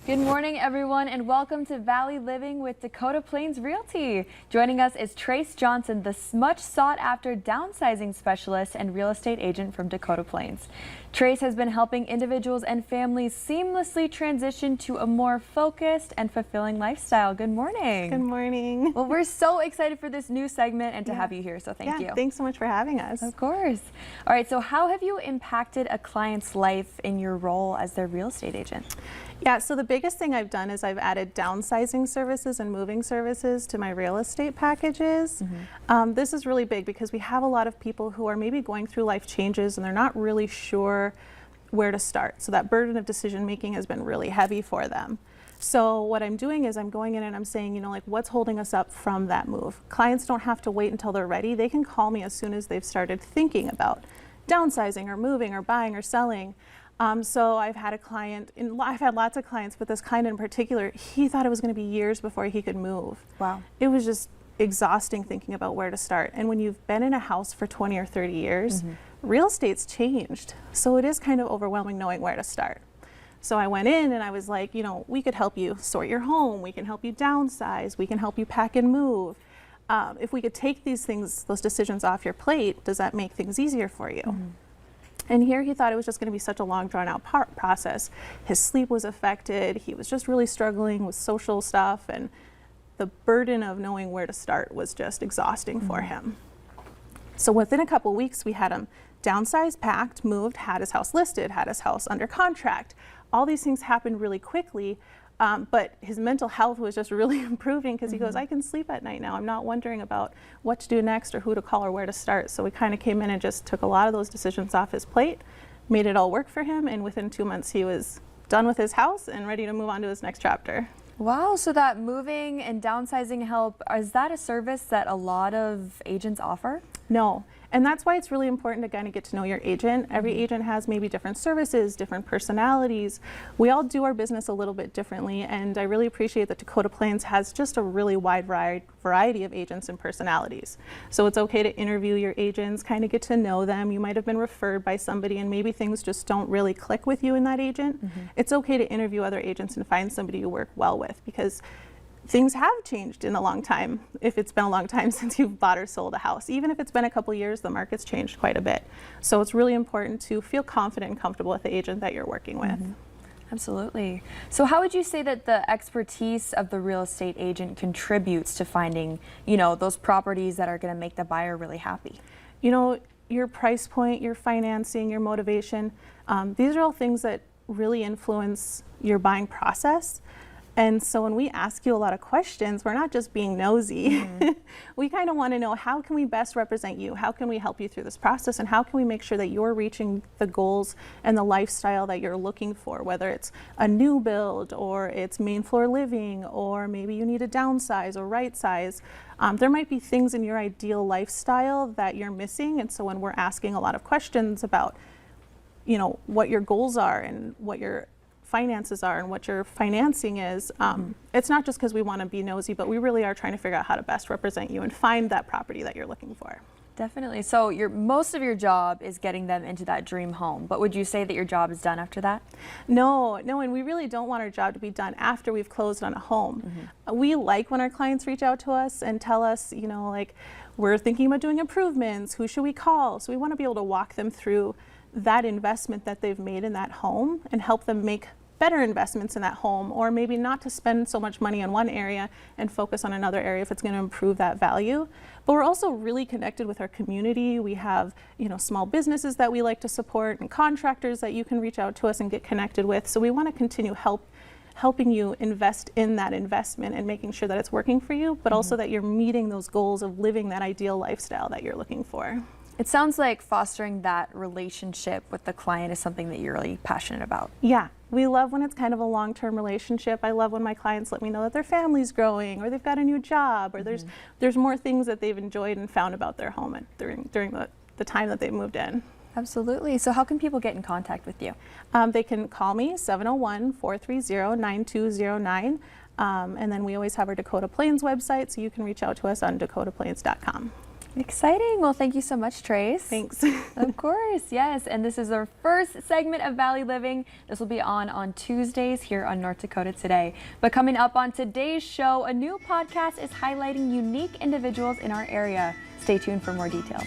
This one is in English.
Good morning, everyone, and welcome to Valley Living with Dakota Plains Realty. Joining us is Trace Johnson, the much sought-after downsizing specialist and real estate agent from Dakota Plains. Trace has been helping individuals and families seamlessly transition to a more focused and fulfilling lifestyle. Good morning. Good morning. Well, we're so excited for this new segment and to have you here, so thank you. Thanks so much for having us. Of course. All right, so how have you impacted a client's life in your role as their real estate agent? Yeah, so the biggest thing I've done is I've added downsizing services and moving services to my real estate packages. This is really big because we have a lot of people who are maybe going through life changes and they're not really sure where to start. So that burden of decision making has been really heavy for them. So what I'm doing is I'm going in and I'm saying, you know, like, what's holding us up from that move? Clients don't have to wait until they're ready. They can call me as soon as they've started thinking about downsizing or moving or buying or selling. So I've had a client, I've had lots of clients, but this client in particular, he thought it was going to be years before he could move. Wow. It was just exhausting thinking about where to start. And when you've been in a house for 20 or 30 years, real estate's changed. So it is kind of overwhelming knowing where to start. So I went in and I was like, you know, we could help you sort your home. We can help you downsize. We can help you pack and move. If we could take these things, those decisions off your plate, does that make things easier for you? And here he thought it was just going to be such a long, drawn-out process. His sleep was affected. He was just really struggling with social stuff, and the burden of knowing where to start was just exhausting for him. So within a couple weeks, we had him downsized, packed, moved, had his house listed, had his house under contract. All these things happened really quickly, but his mental health was just really improving because he goes, I can sleep at night now. I'm not wondering about what to do next or who to call or where to start. So we kind of came in and just took a lot of those decisions off his plate, made it all work for him, and within 2 months he was done with his house and ready to move on to his next chapter. Wow, so that moving and downsizing help, is that a service that a lot of agents offer? No. And that's why it's really important to kind of get to know your agent. Every agent has maybe different services, different personalities. We all do our business a little bit differently, and I really appreciate that Dakota Plains has just a really wide variety of agents and personalities. So it's okay to interview your agents, kind of get to know them. You might have been referred by somebody and maybe things just don't really click with you and that agent. It's okay to interview other agents and find somebody you work well with, because things have changed in a long time. If it's been a long time since you've bought or sold a house, even if it's been a couple years, the market's changed quite a bit. So it's really important to feel confident and comfortable with the agent that you're working with. Absolutely. So how would you say that the expertise of the real estate agent contributes to finding, you know, those properties that are going to make the buyer really happy? You know, your price point, your financing, your motivation, these are all things that really influence your buying process. And so when we ask you a lot of questions, we're not just being nosy. We kind of want to know, how can we best represent you? How can we help you through this process? And how can we make sure that you're reaching the goals and the lifestyle that you're looking for, whether it's a new build or it's main floor living, or maybe you need a downsize or right size. There might be things in your ideal lifestyle that you're missing. And so when we're asking a lot of questions about, you know, what your goals are and what your finances are and what your financing is, it's not just because we want to be nosy, but we really are trying to figure out how to best represent you and find that property that you're looking for. Definitely. So most of your job is getting them into that dream home, but would you say that your job is done after that? No, and we really don't want our job to be done after we've closed on a home. We like when our clients reach out to us and tell us, you know, like, we're thinking about doing improvements, who should we call? So we want to be able to walk them through that investment that they've made in that home and help them make better investments in that home, or maybe not to spend so much money on one area and focus on another area if it's going to improve that value. But we're also really connected with our community. We have, you know, small businesses that we like to support and contractors that you can reach out to us and get connected with. So we want to continue helping you invest in that investment and making sure that it's working for you, but also that you're meeting those goals of living that ideal lifestyle that you're looking for. It sounds like fostering that relationship with the client is something that you're really passionate about. Yeah, we love when it's kind of a long-term relationship. I love when my clients let me know that their family's growing, or they've got a new job, or there's more things that they've enjoyed and found about their home during the time that they moved in. Absolutely. So how can people get in contact with you? They can call me, 701-430-9209. And then we always have our Dakota Plains website, so you can reach out to us on dakotaplains.com. Exciting. Well, thank you so much, Trace. Thanks. Of course, yes. And this is our first segment of Valley Living. This will be on Tuesdays here on North Dakota Today. But coming up on today's show, a new podcast is highlighting unique individuals in our area. Stay tuned for more details.